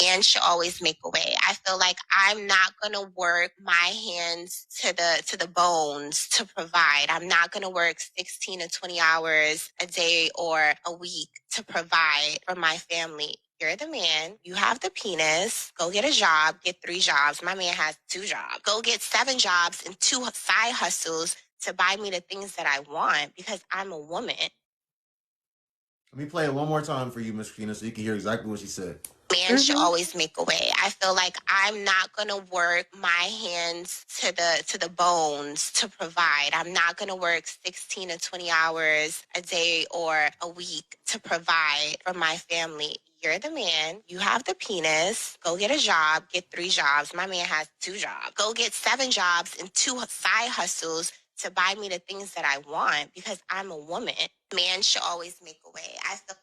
Man should always make a way. I feel like I'm not gonna work my hands to the bones to provide. I'm not gonna work 16 to 20 hours a day or a week to provide for my family. You're the man. You have the penis. Go get a job. Get 3 jobs. My man has 2 jobs. Go get 7 jobs and 2 side hustles to buy me the things that I want because I'm a woman. Let me play it one more time for you, Miss Christina, so you can hear exactly what she said. Man should always make a way. I feel like I'm not gonna work my hands to the bones to provide. I'm not gonna work 16 to 20 hours a day or a week to provide for my family. You're the man. You have the penis. Go get a job. Get 3 jobs. My man has 2 jobs. Go get 7 jobs and 2 side hustles to buy me the things that I want because I'm a woman. Man should always make a way. I feel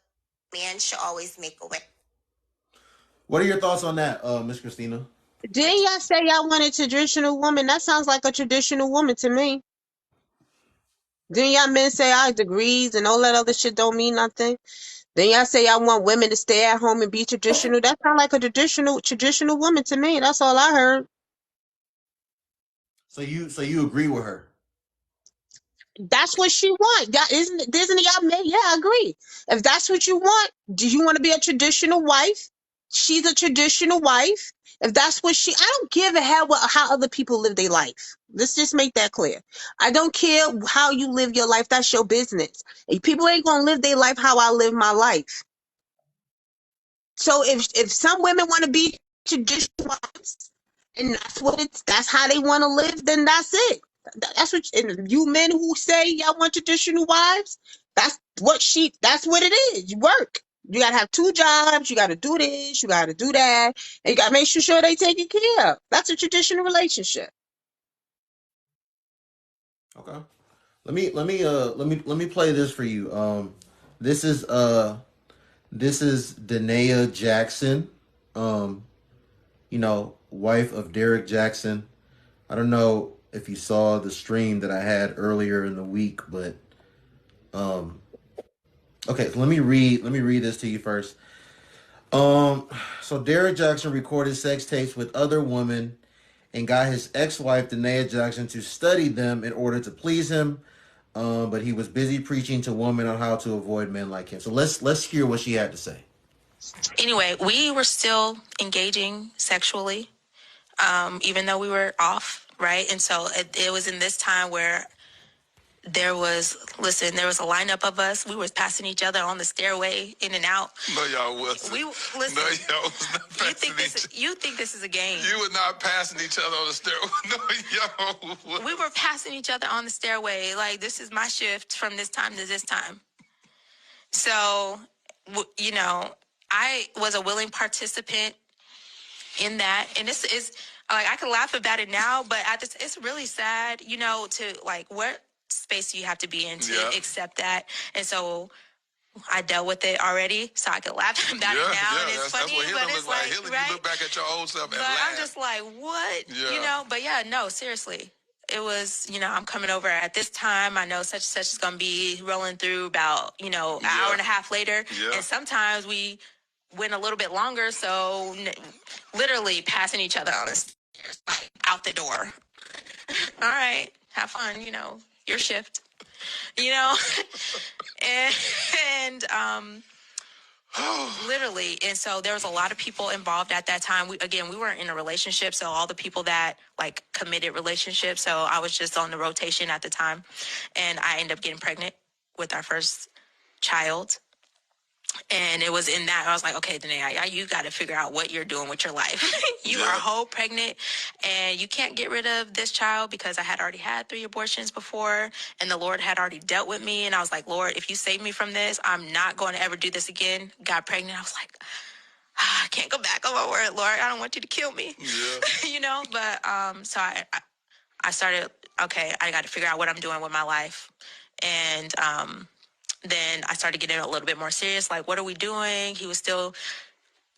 man should always make a way. What are your thoughts on that, Miss Christina? Didn't y'all say y'all wanted traditional woman? That sounds like a traditional woman to me. Didn't y'all men say our degrees and all that other shit don't mean nothing? Then y'all say y'all want women to stay at home and be traditional. That sounds like a traditional woman to me. That's all I heard. So you agree with her? That's what she want. That isn't y'all men? Yeah, I agree. If that's what you want, do you want to be a traditional wife? She's a traditional wife. If that's what I don't give a hell how other people live their life. Let's just make that clear. I don't care how you live your life. That's your business. And people ain't gonna live their life how I live my life. So if some women want to be traditional wives, and that's how they want to live, then that's it. That's what and you men who say y'all want traditional wives, that's what it is. You work. You gotta have 2 jobs, you gotta do this, you gotta do that, and you gotta make sure they taken care of. That's a traditional relationship. Okay. Let me play this for you. This is Danae Jackson. Um, wife of Derrick Jackson. I don't know if you saw the stream that I had earlier in the week, but um okay, so let me read this to you first. Um so Derrick Jackson recorded sex tapes with other women and got his ex-wife Danae Jackson to study them in order to please him. But he was busy preaching to women on how to avoid men like him. So let's hear what she had to say. Anyway, we were still engaging sexually, even though we were off, right? And so it was in this time where there was a lineup of us. We were passing each other on the stairway in and out. No, y'all wasn't. We listen. No, y'all was not passing you think this is a game? You were not passing each other on the stairway. No, y'all was. We were passing each other on the stairway. Like, this is my shift from this time to this time. So, I was a willing participant in that, and this is like I can laugh about it now, but it's really sad, to like what space do you have to be in to accept that, and so I dealt with it already, so I can laugh about it now, and it's funny, that's what but it's like right? You look back at your old self and laugh. I'm just like, what, but yeah, no, seriously. It was, I'm coming over at this time. I know such and such is going to be rolling through about, an hour and a half later. And sometimes we went a little bit longer. So literally passing each other on the stairs, like out the door. All right, have fun, your shift, and literally. And so there was a lot of people involved at that time. We weren't in a relationship. So all the people that like committed relationships. So I was just on the rotation at the time, and I ended up getting pregnant with our first child. And it was in that I was like, okay, Danae, you got to figure out what you're doing with your life. You are whole pregnant, and you can't get rid of this child because I had already had 3 abortions before, and the Lord had already dealt with me. And I was like, Lord, if you save me from this, I'm not going to ever do this again. Got pregnant. I was like, I can't go back on my word, Lord. I don't want you to kill me. Yeah. But so I started. Okay, I got to figure out what I'm doing with my life, and then I started getting a little bit more serious. Like, what are we doing? He was still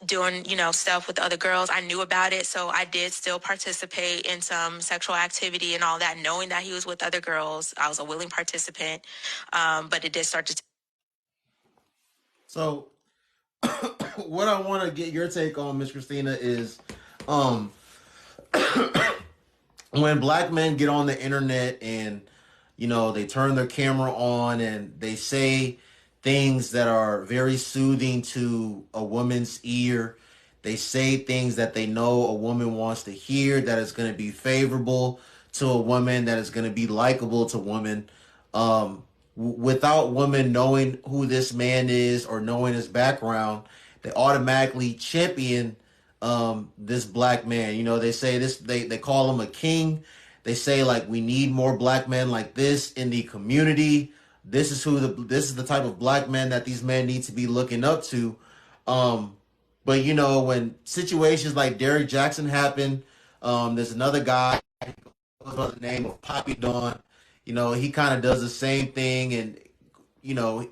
doing, stuff with other girls. I knew about it. So I did still participate in some sexual activity and all that, knowing that he was with other girls. I was a willing participant. But it did start to. So what I want to get your take on, Miss Christina, is um, when black men get on the internet and they turn their camera on and they say things that are very soothing to a woman's ear. They say things that they know a woman wants to hear, that is going to be favorable to a woman, that is going to be likable to women. Without women knowing who this man is or knowing his background, they automatically champion this black man. They say this. They call him a king. They say like we need more black men like this in the community. This is the type of black men that these men need to be looking up to. But when situations like Derrick Jackson happen, there's another guy by the name of Poppy Dawn. He kind of does the same thing, and you know,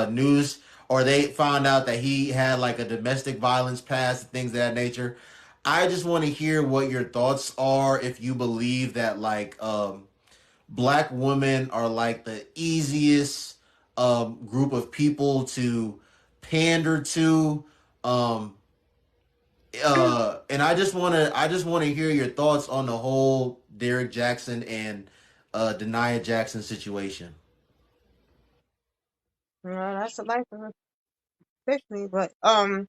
news, or they found out that he had like a domestic violence past, things of that nature. I just want to hear what your thoughts are, if you believe that like black women are like the easiest group of people to pander to. Um, and I just want to hear your thoughts on the whole Derrick Jackson and Denia Jackson situation. That's a life of a epiphany, but I'm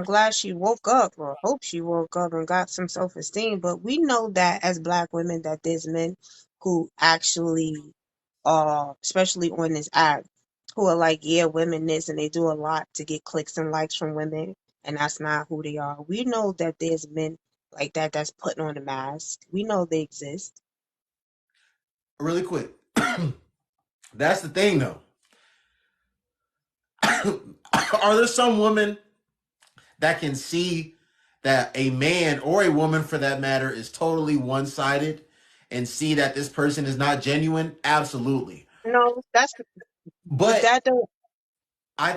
glad she woke up, or hope she woke up and got some self-esteem. But we know that as black women, that there's men who actually, especially on this app, who are like, yeah, women this, and they do a lot to get clicks and likes from women, and that's not who they are. We know that there's men like that that's putting on a mask. We know they exist. Really quick, that's the thing though. Are there some women that can see that a man, or a woman for that matter, is totally one-sided and see that this person is not genuine? Absolutely. No, but But that don't. I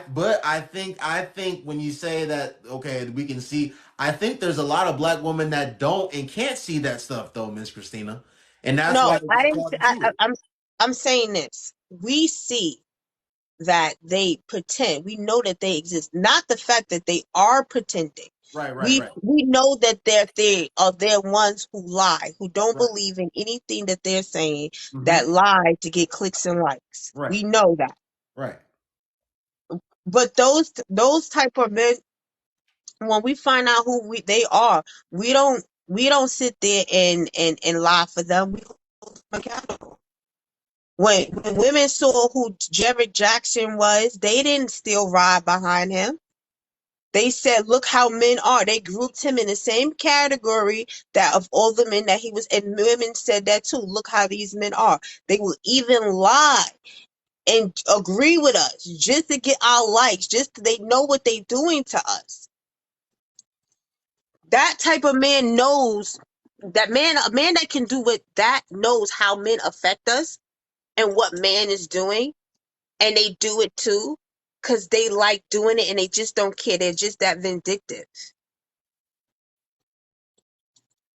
think when you say that, okay, we can see, I think there's a lot of black women that don't and can't see that stuff though, Miss Christina. And that's No, why they I get didn't. caught into it. I'm saying this. We see that they pretend. We know that they exist, not the fact that they are pretending. Right, right, We know that they're ones who lie, who don't right, believe in anything that they're saying, mm-hmm, that lie to get clicks and likes. right, We know that. right. But those type of men, when we find out they are, we don't sit there and lie for them. We hold them accountable. When women saw who Derrick Jackson was, they didn't still ride behind him. They said, look how men are. They grouped him in the same category that of all the men that he was, and women said that too. Look how these men are. They will even lie and agree with us just to get our likes, they know what they're doing to us. That type of man knows that man, a man that can do what that knows how men affect us and what man is doing, and they do it too because they like doing it and they just don't care. They're just that vindictive.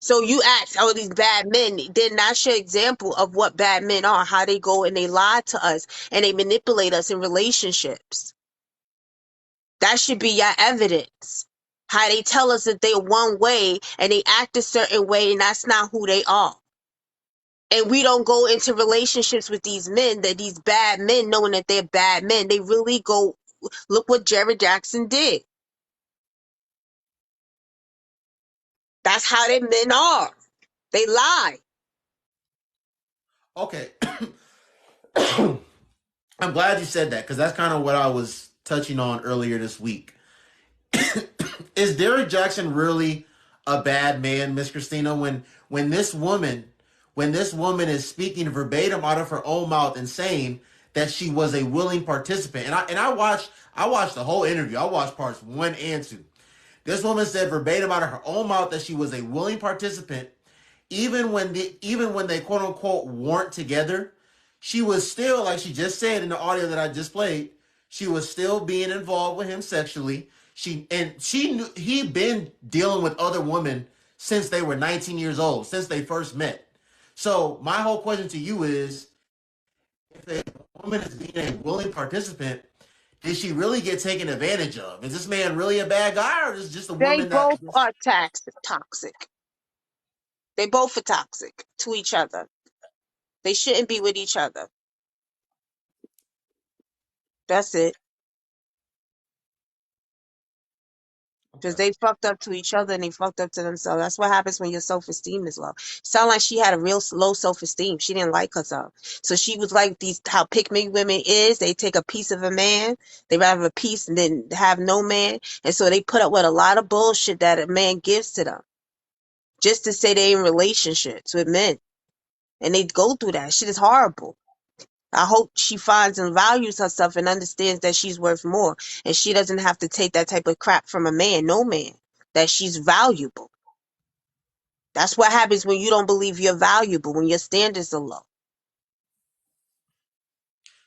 So you ask, oh, these bad men, then that's your example of what bad men are, how they go and they lie to us and they manipulate us in relationships. That should be your evidence. How they tell us that they're one way and they act a certain way, and that's not who they are. And we don't go into relationships with these men, that these bad men, knowing that they're bad men. They really go, look what Derrick Jackson did. That's how they men are. They lie. Okay. I'm glad you said that, because that's kind of what I was touching on earlier this week. Is Derrick Jackson really a bad man, Miss Christina? When this woman is speaking verbatim out of her own mouth and saying that she was a willing participant, and I watched the whole interview. I watched parts 1 and 2. This woman said verbatim out of her own mouth that she was a willing participant, even when they quote unquote weren't together. She was still, like she just said in the audio that I just played, she was still being involved with him sexually. She knew he'd been dealing with other women since they were 19 years old, since they first met. So my whole question to you is, if a woman is being a willing participant, did she really get taken advantage of? Is this man really a bad guy, or is this just a They woman that both are toxic. They both are toxic to each other. They shouldn't be with each other. That's it. Because Okay. they fucked up to each other and they fucked up to themselves. That's what happens when your self-esteem is low. Sound like she had a real low self-esteem. She didn't like herself. So she was like these, how pick-me women is. They take a piece of a man. They rather have a piece and then have no man. And so they put up with a lot of bullshit that a man gives to them. Just to say they in relationships with men. And they go through that. Shit is horrible. I hope she finds and values herself and understands that she's worth more. And she doesn't have to take that type of crap from a man, no man. That she's valuable. That's what happens when you don't believe you're valuable, when your standards are low.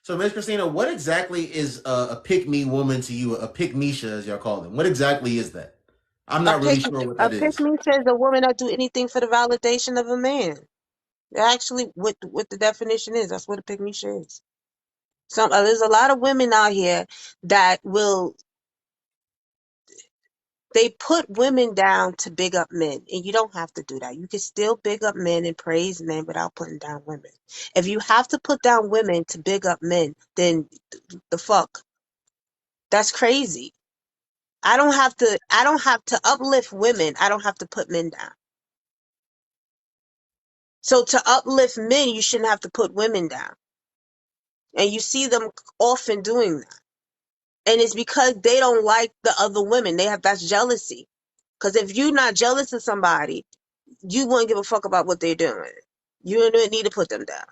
So, Miss Christina, what exactly is a pick me woman to you? A pick Misha, as y'all call them. What exactly is that? I'm A not really pick sure what a that pick is. me says a woman that do anything for the validation of a man. Actually, what the definition is, that's what a pick me is. There's a lot of women out here that will they put women down to big up men, and you don't have to do that. You can still big up men and praise men without putting down women. If you have to put down women to big up men, then the fuck, that's crazy. I don't have to uplift women. I don't have to put men down. So to uplift men, you shouldn't have to put women down. And you see them often doing that. And it's because they don't like the other women. That's jealousy. Because if you're not jealous of somebody, you wouldn't give a fuck about what they're doing. You don't need to put them down.